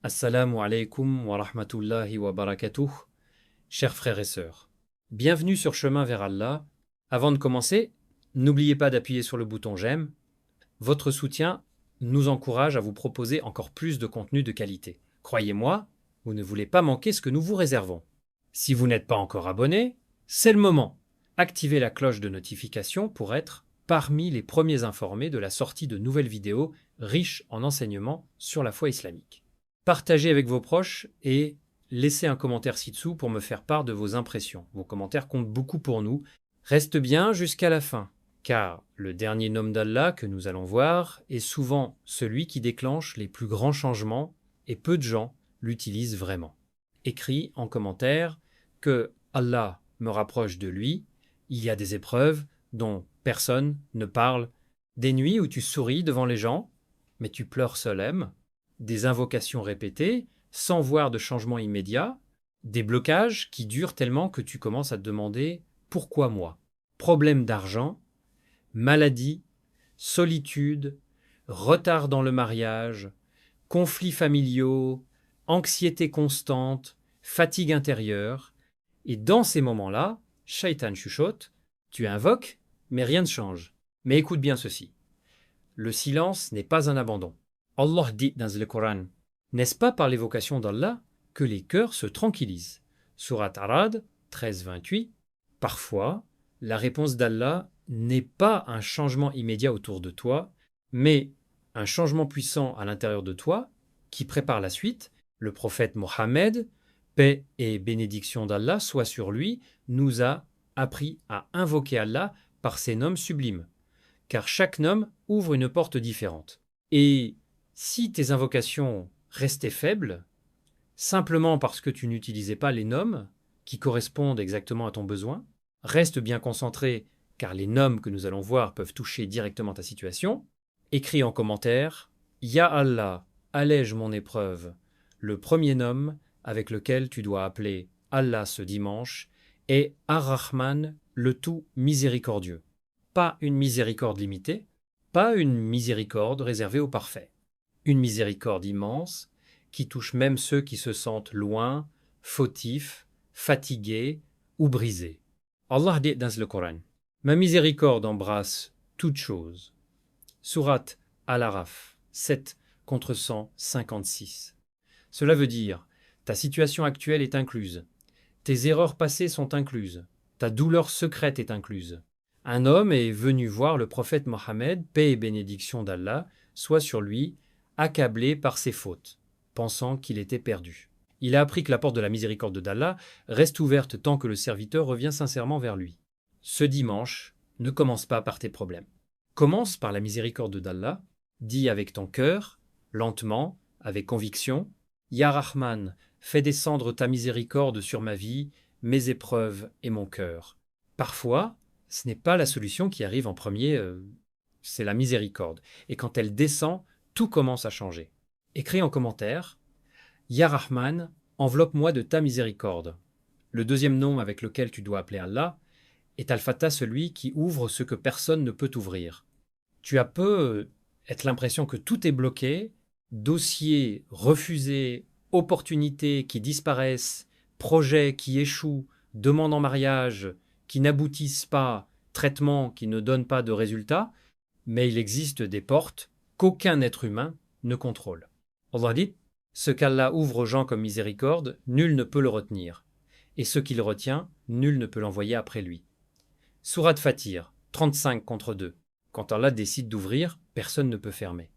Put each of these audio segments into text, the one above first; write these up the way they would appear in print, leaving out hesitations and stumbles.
Assalamu alaikum wa rahmatullahi wa barakatuh, chers frères et sœurs. Bienvenue sur Chemin vers Allah. Avant de commencer, n'oubliez pas d'appuyer sur le bouton j'aime. Votre soutien nous encourage à vous proposer encore plus de contenu de qualité. Croyez-moi, vous ne voulez pas manquer ce que nous vous réservons. Si vous n'êtes pas encore abonné, c'est le moment. Activez la cloche de notification pour être parmi les premiers informés de la sortie de nouvelles vidéos riches en enseignements sur la foi islamique. Partagez avec vos proches et laissez un commentaire ci-dessous pour me faire part de vos impressions. Vos commentaires comptent beaucoup pour nous. Reste bien jusqu'à la fin, car le dernier nom d'Allah que nous allons voir est souvent celui qui déclenche les plus grands changements et peu de gens l'utilisent vraiment. Écris en commentaire que Allah me rapproche de lui. Il y a des épreuves dont personne ne parle, des nuits où tu souris devant les gens, mais tu pleures seul, des invocations répétées, sans voir de changement immédiat, des blocages qui durent tellement que tu commences à te demander « Pourquoi moi ?» Problème d'argent, maladie, solitude, retard dans le mariage, conflits familiaux, anxiété constante, fatigue intérieure. Et dans ces moments-là, Shaitan chuchote, tu invoques, mais rien ne change. Mais écoute bien ceci. Le silence n'est pas un abandon. Allah dit dans le Coran, n'est-ce pas par l'évocation d'Allah que les cœurs se tranquillisent? Surat Arad 13-28. Parfois, la réponse d'Allah n'est pas un changement immédiat autour de toi, mais un changement puissant à l'intérieur de toi qui prépare la suite. Le prophète Mohammed, paix et bénédiction d'Allah soient sur lui, nous a appris à invoquer Allah par ses noms sublimes, car chaque nom ouvre une porte différente. Et si tes invocations restaient faibles, simplement parce que tu n'utilisais pas les noms qui correspondent exactement à ton besoin, reste bien concentré car les noms que nous allons voir peuvent toucher directement ta situation. Écris en commentaire « Ya Allah, allège mon épreuve », le premier nom avec lequel tu dois appeler Allah ce dimanche est Ar-Rahman, le tout miséricordieux. Pas une miséricorde limitée, pas une miséricorde réservée aux parfaits. Une miséricorde immense qui touche même ceux qui se sentent loin, fautifs, fatigués ou brisés. Allah dit dans le Coran, « Ma miséricorde embrasse toutes choses. » Surat Al-Araf 7 contre 156. Cela veut dire, ta situation actuelle est incluse, tes erreurs passées sont incluses, ta douleur secrète est incluse. Un homme est venu voir le prophète Mohammed, paix et bénédiction d'Allah, soit sur lui, accablé par ses fautes, pensant qu'il était perdu. Il a appris que la porte de la miséricorde d'Allah reste ouverte tant que le serviteur revient sincèrement vers lui. Ce dimanche, ne commence pas par tes problèmes. Commence par la miséricorde d'Allah, dis avec ton cœur, lentement, avec conviction, « Ya Rahman, fais descendre ta miséricorde sur ma vie, mes épreuves et mon cœur. » Parfois, ce n'est pas la solution qui arrive en premier, c'est la miséricorde. Et quand elle descend, tout commence à changer. Écris en commentaire « Ya Rahman, enveloppe-moi de ta miséricorde ». Le deuxième nom avec lequel tu dois appeler Allah est Al-Fatah, celui qui ouvre ce que personne ne peut ouvrir. Tu as peu être l'impression que tout est bloqué, dossiers refusés, opportunités qui disparaissent, projets qui échouent, demandes en mariage qui n'aboutissent pas, traitements qui ne donnent pas de résultats, mais il existe des portes qu'aucun être humain ne contrôle. Allah dit, ce qu'Allah ouvre aux gens comme miséricorde, nul ne peut le retenir. Et ce qu'il retient, nul ne peut l'envoyer après lui. Surat Fatir, 35 contre 2. Quand Allah décide d'ouvrir, personne ne peut fermer.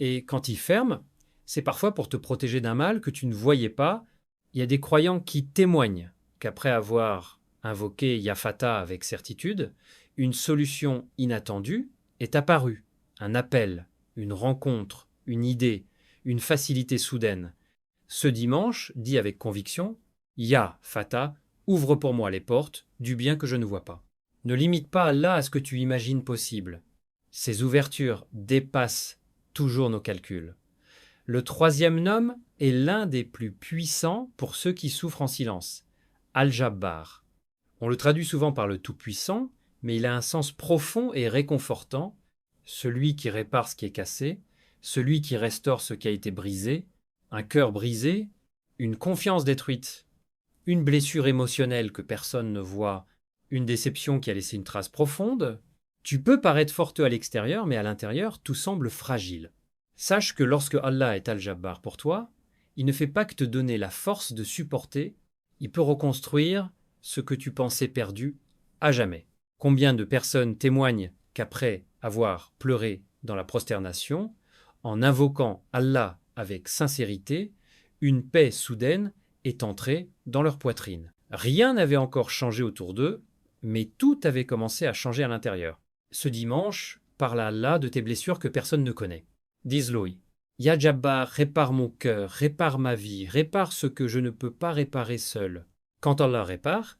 Et quand il ferme, c'est parfois pour te protéger d'un mal que tu ne voyais pas. Il y a des croyants qui témoignent qu'après avoir invoqué Yafata avec certitude, une solution inattendue est apparue. Un appel, une rencontre, une idée, une facilité soudaine. Ce dimanche, dis avec conviction, Ya Fata, ouvre pour moi les portes du bien que je ne vois pas. Ne limite pas Allah à ce que tu imagines possible. Ces ouvertures dépassent toujours nos calculs. Le troisième nom est l'un des plus puissants pour ceux qui souffrent en silence, Al-Jabbar. On le traduit souvent par le Tout-Puissant, mais il a un sens profond et réconfortant, celui qui répare ce qui est cassé, celui qui restaure ce qui a été brisé, un cœur brisé, une confiance détruite, une blessure émotionnelle que personne ne voit, une déception qui a laissé une trace profonde, tu peux paraître forteux à l'extérieur, mais à l'intérieur, tout semble fragile. Sache que lorsque Allah est Al-Jabbar pour toi, il ne fait pas que te donner la force de supporter, il peut reconstruire ce que tu pensais perdu à jamais. Combien de personnes témoignent qu'après avoir pleuré dans la prosternation, en invoquant Allah avec sincérité, une paix soudaine est entrée dans leur poitrine. Rien n'avait encore changé autour d'eux, mais tout avait commencé à changer à l'intérieur. Ce dimanche, parle à Allah de tes blessures que personne ne connaît. Dis-lui, Ya Jabbar, répare mon cœur, répare ma vie, répare ce que je ne peux pas réparer seul. Quand Allah répare,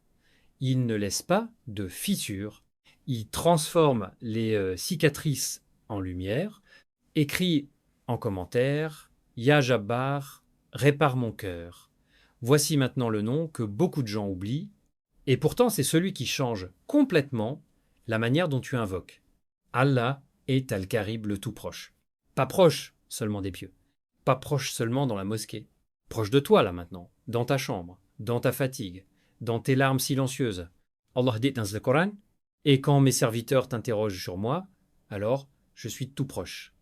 il ne laisse pas de fissures. Il transforme les cicatrices en lumière, écrit en commentaire, Ya Jabbar, répare mon cœur. Voici maintenant le nom que beaucoup de gens oublient, et pourtant c'est celui qui change complètement la manière dont tu invoques. Allah est Al-Karib le tout proche. Pas proche seulement des pieux, pas proche seulement dans la mosquée, proche de toi là maintenant, dans ta chambre, dans ta fatigue, dans tes larmes silencieuses. Allah dit dans le Coran, et quand mes serviteurs t'interrogent sur moi, alors je suis tout proche.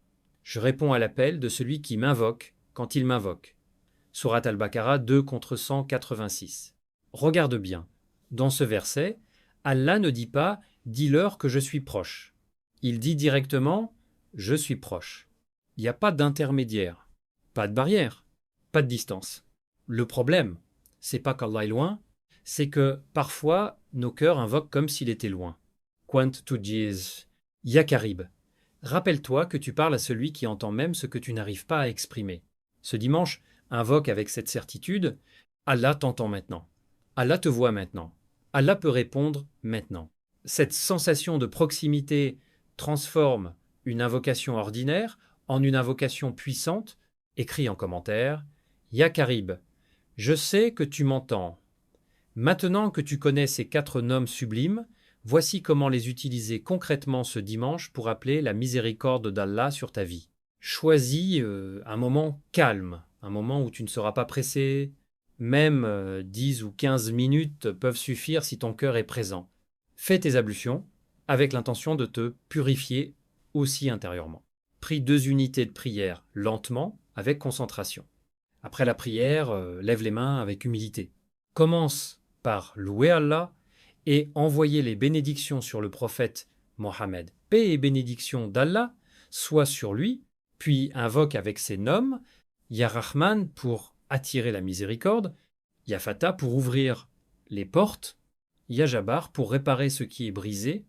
Je réponds à l'appel de celui qui m'invoque quand il m'invoque. Surat Al-Baqarah 2 contre 186. Regarde bien, dans ce verset, Allah ne dit pas « dis-leur que je suis proche ». Il dit directement « je suis proche ». Il n'y a pas d'intermédiaire, pas de barrière, pas de distance. Le problème, c'est pas qu'Allah est loin, c'est que parfois nos cœurs invoquent comme s'il était loin. Quant to Jesus, Ya Karib. Rappelle-toi que tu parles à celui qui entend même ce que tu n'arrives pas à exprimer. Ce dimanche, invoque avec cette certitude, Allah t'entend maintenant. Allah te voit maintenant. Allah peut répondre maintenant. Cette sensation de proximité transforme une invocation ordinaire en une invocation puissante. Écris en commentaire, Ya Karib, je sais que tu m'entends. Maintenant que tu connais ces 4 noms sublimes, voici comment les utiliser concrètement ce dimanche pour appeler la miséricorde d'Allah sur ta vie. Choisis un moment calme, un moment où tu ne seras pas pressé. Même 10 ou 15 minutes peuvent suffire si ton cœur est présent. Fais tes ablutions avec l'intention de te purifier aussi intérieurement. Prie 2 unités de prière lentement, avec concentration. Après la prière, lève les mains avec humilité. Commence par louer Allah et envoyer les bénédictions sur le prophète Mohammed. Paix et bénédiction d'Allah soient sur lui, puis invoque avec ses noms, Ya Rahman pour attirer la miséricorde, Ya Fatah pour ouvrir les portes, Ya Jabbar pour réparer ce qui est brisé,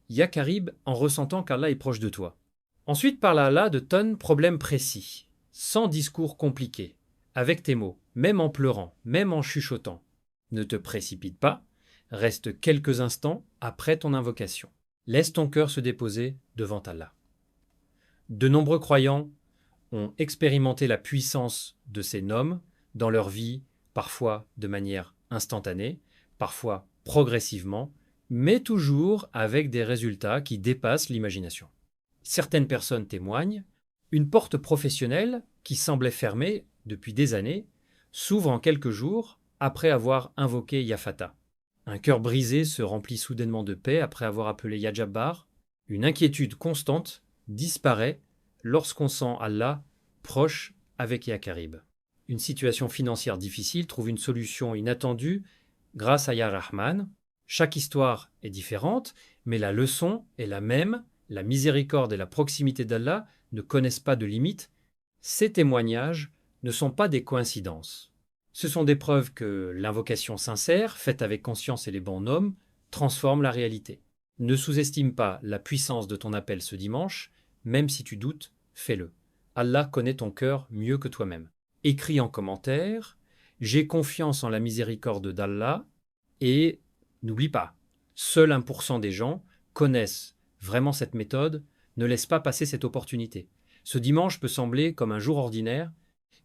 Ya Karib en ressentant qu'Allah est proche de toi. Ensuite, parle à Allah de ton problème précis, sans discours compliqué, avec tes mots, même en pleurant, même en chuchotant. Ne te précipite pas, reste quelques instants après ton invocation. Laisse ton cœur se déposer devant Allah. De nombreux croyants ont expérimenté la puissance de ces noms dans leur vie, parfois de manière instantanée, parfois progressivement, mais toujours avec des résultats qui dépassent l'imagination. Certaines personnes témoignent, une porte professionnelle qui semblait fermée depuis des années s'ouvre en quelques jours après avoir invoqué Ya Fatah. Un cœur brisé se remplit soudainement de paix après avoir appelé Ya Jabbar. Une inquiétude constante disparaît lorsqu'on sent Allah proche avec Ya Karib. Une situation financière difficile trouve une solution inattendue grâce à Ya Rahman. Chaque histoire est différente, mais la leçon est la même. La miséricorde et la proximité d'Allah ne connaissent pas de limites. Ces témoignages ne sont pas des coïncidences. Ce sont des preuves que l'invocation sincère, faite avec conscience et les bons noms, transforme la réalité. Ne sous-estime pas la puissance de ton appel ce dimanche, même si tu doutes, fais-le. Allah connaît ton cœur mieux que toi-même. Écris en commentaire, j'ai confiance en la miséricorde d'Allah, et n'oublie pas, seul 1% des gens connaissent vraiment cette méthode, ne laisse pas passer cette opportunité. Ce dimanche peut sembler comme un jour ordinaire,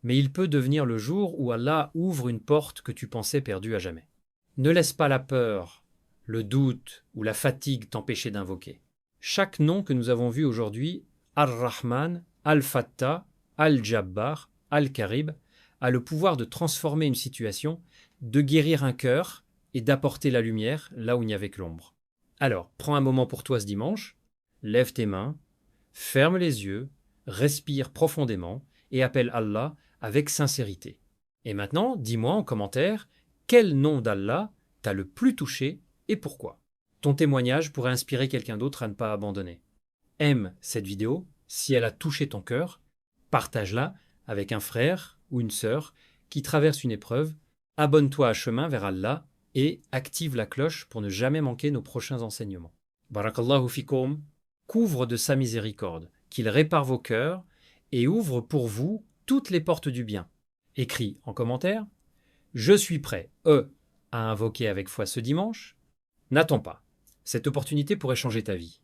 mais il peut devenir le jour où Allah ouvre une porte que tu pensais perdue à jamais. Ne laisse pas la peur, le doute ou la fatigue t'empêcher d'invoquer. Chaque nom que nous avons vu aujourd'hui, Ar-Rahman, Al-Fattah, Al-Jabbar, Al-Karib, a le pouvoir de transformer une situation, de guérir un cœur et d'apporter la lumière là où il n'y avait que l'ombre. Alors, prends un moment pour toi ce dimanche, lève tes mains, ferme les yeux, respire profondément et appelle Allah avec sincérité. Et maintenant, dis-moi en commentaire quel nom d'Allah t'a le plus touché et pourquoi. Ton témoignage pourrait inspirer quelqu'un d'autre à ne pas abandonner. Aime cette vidéo si elle a touché ton cœur, partage-la avec un frère ou une sœur qui traverse une épreuve, abonne-toi à Chemin vers Allah et active la cloche pour ne jamais manquer nos prochains enseignements. Barakallahu fikoum, couvre de sa miséricorde, qu'il répare vos cœurs et ouvre pour vous toutes les portes du bien. Écris en commentaire « Je suis prêt, à invoquer avec foi ce dimanche ». N'attends pas, cette opportunité pourrait changer ta vie.